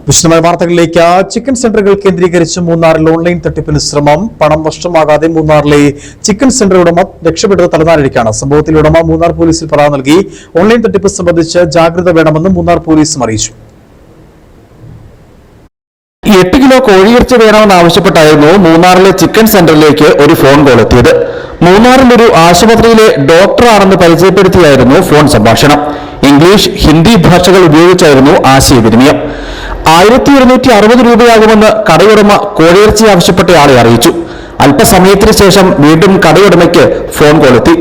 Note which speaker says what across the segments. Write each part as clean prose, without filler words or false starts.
Speaker 1: വിശദമായ വാർത്തകളിലേക്ക്. ചിക്കൻ സെന്ററുകൾ കേന്ദ്രീകരിച്ച് മൂന്നാറിൽ ഓൺലൈൻ തട്ടിപ്പിന് ശ്രമം. പണം നഷ്ടമാകാതെ മൂന്നാറിലെ ചിക്കൻ സെന്റർ ഉടമ രക്ഷപ്പെട്ടത് തലനാരിഴയ്ക്കാണ്. സംഭവത്തിൽ ഉടമ മൂന്നാർ പോലീസിൽ പരാതി നൽകി. ഓൺലൈൻ തട്ടിപ്പ് സംബന്ധിച്ച് ജാഗ്രത വേണമെന്ന് മൂന്നാർ പോലീസും അറിയിച്ചു.
Speaker 2: 8 കിലോ കോഴിയിറച്ചി വേണമെന്നാവശ്യപ്പെട്ടായിരുന്നു മൂന്നാറിലെ ചിക്കൻ സെന്ററിലേക്ക് ഒരു ഫോൺ കോൾ എത്തിയത്. മൂന്നാറിലൊരു ആശുപത്രിയിലെ ഡോക്ടറാണെന്ന് പരിചയപ്പെടുത്തിയായിരുന്നു ഫോൺ സംഭാഷണം. ഇംഗ്ലീഷ്, ഹിന്ദി ഭാഷകൾ ഉപയോഗിച്ചായിരുന്നു ആശയവിനിമയം. 1260 രൂപയാകുമെന്ന് കടയുടമ കോഴിയിറച്ചി ആവശ്യപ്പെട്ടയാളെ അറിയിച്ചു. അല്പസമയത്തിന് ശേഷം വീണ്ടും കടയുടമയ്ക്ക് ഫോൺ കോൾ എത്തി.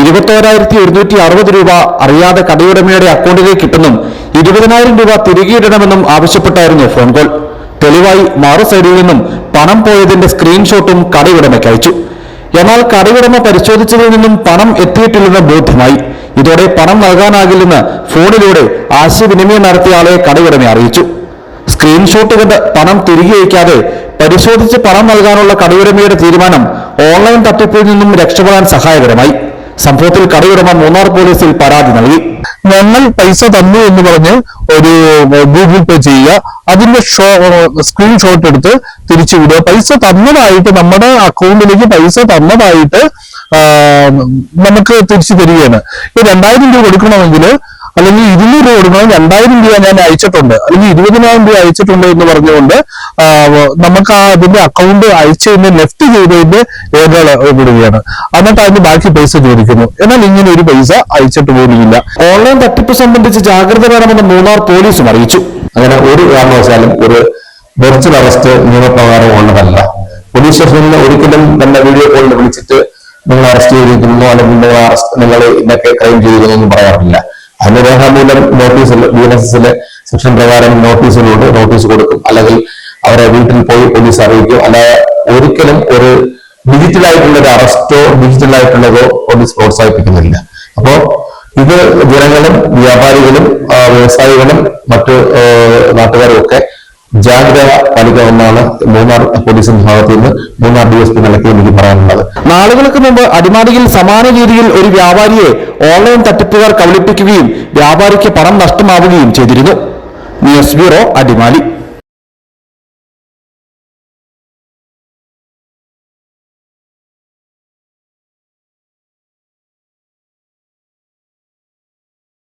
Speaker 2: 21,160 രൂപ അറിയാതെ കടയുടമയുടെ അക്കൗണ്ടിലേക്ക് ഇട്ടെന്നും 20,000 രൂപ തിരികെ ഇടണമെന്നും ആവശ്യപ്പെട്ടായിരുന്നു ഫോൺ കോൾ. തെളിവായി മറു സൈഡിൽ നിന്നും പണം പോയതിന്റെ സ്ക്രീൻഷോട്ടും കടയുടമയ്ക്ക് അയച്ചു. എന്നാൽ കടയുടമ പരിശോധിച്ചതിൽ നിന്നും പണം എത്തിയിട്ടില്ലെന്ന് ബോധ്യമായി. ഇതോടെ പണം നൽകാനാകില്ലെന്ന് ഫോണിലൂടെ ആശയവിനിമയം നടത്തിയ ആളെ കടയുടമ അറിയിച്ചു. സ്ക്രീൻഷോട്ട് കണ്ട് പണം തിരികെ അയക്കാതെ പരിശോധിച്ച് പണം നൽകാനുള്ള കടയുടമയുടെ തീരുമാനം ഓൺലൈൻ തട്ടിപ്പിൽ നിന്നും രക്ഷപ്പെടാൻ സഹായകരമായി. സംഭവത്തിൽ കടയുടമ മൂന്നാർ പോലീസിൽ പരാതി നൽകി.
Speaker 3: ഞങ്ങൾ പൈസ തന്നു എന്ന് പറഞ്ഞ് ഒരു ഗൂഗിൾ പേ ചെയ്യുക, അതിന്റെ സ്ക്രീൻഷോട്ട് എടുത്ത് തിരിച്ചു വിടുക. പൈസ തന്നതായിട്ട്, നമ്മുടെ അക്കൗണ്ടിലേക്ക് പൈസ തന്നതായിട്ട് നമുക്ക് തിരിച്ചു തരികയാണ്. ഈ 2,000 രൂപ കൊടുക്കണമെങ്കിൽ, അല്ലെങ്കിൽ 200 രൂപ കൊടുക്കണം, 2,000 രൂപ ഞാൻ അയച്ചിട്ടുണ്ട്, അല്ലെങ്കിൽ 20,000 രൂപ അയച്ചിട്ടുണ്ട് എന്ന് പറഞ്ഞുകൊണ്ട് നമുക്ക് അതിന്റെ അക്കൗണ്ട് അയച്ചതിന് ലെഫ്റ്റ് ചെയ്തതിന്റെ രേഖകൾ വിടുകയാണ്. എന്നിട്ട് അതിന് ബാക്കി പൈസ ചോദിക്കുന്നു. എന്നാൽ ഇങ്ങനെ ഒരു പൈസ അയച്ചിട്ട് പോലുമില്ല.
Speaker 2: ഓൺലൈൻ തട്ടിപ്പ് സംബന്ധിച്ച് ജാഗ്രത വേണമെന്ന് മൂന്നാർ പോലീസും അറിയിച്ചു.
Speaker 4: അങ്ങനെ ഒരു കാരണവശാലും ഒരു വെർച്വൽ അറസ്റ്റ് നിയമപ്രകാരം ഉള്ളതല്ല. പോലീസ് സ്റ്റേഷനിൽ ഒരിക്കലും തന്നെ വീഡിയോ കോളിൽ വിളിച്ചിട്ട് നിങ്ങൾ അറസ്റ്റ് ചെയ്തിരിക്കുന്നു, അല്ലെങ്കിൽ നിങ്ങൾ ഇന്നൊക്കെ ക്രൈം ചെയ്തിരുന്നു പറയാറില്ല. അതിന് രേഖാമൂലം നോട്ടീസിൽ BNSS സെക്ഷൻ പ്രകാരം നോട്ടീസ് കൊടുക്കും, അല്ലെങ്കിൽ അവരെ വീട്ടിൽ പോയി പോലീസ് അറിയിക്കും. അല്ലാതെ ഒരിക്കലും ഒരു ഡിജിറ്റലായിട്ടുള്ള ഒരു അറസ്റ്റോ ഡിജിറ്റലായിട്ടുള്ളതോ പോലീസ് പ്രോത്സാഹിപ്പിക്കുന്നില്ല. അപ്പോ ഇത് ജനങ്ങളും വ്യാപാരികളും വ്യവസായികളും മറ്റു നാട്ടുകാരും ഒക്കെ ജാഗ്രത പാലിക്കാവുന്നതാണ് മൂന്നാർ പോലീസിന്റെ ഭാഗത്ത് നിന്ന് മൂന്നാർ DSP നിലയ്ക്ക് എനിക്ക് പറയാനുള്ളത്.
Speaker 2: നാളുകൾക്ക് മുമ്പ് അടിമാലിയിൽ സമാന രീതിയിൽ ഒരു വ്യാപാരിയെ ഓൺലൈൻ തട്ടിപ്പുകാർ കബളിപ്പിക്കുകയും വ്യാപാരിക്ക് പണം നഷ്ടമാവുകയും ചെയ്തിരുന്നു. News bureau, Adimali.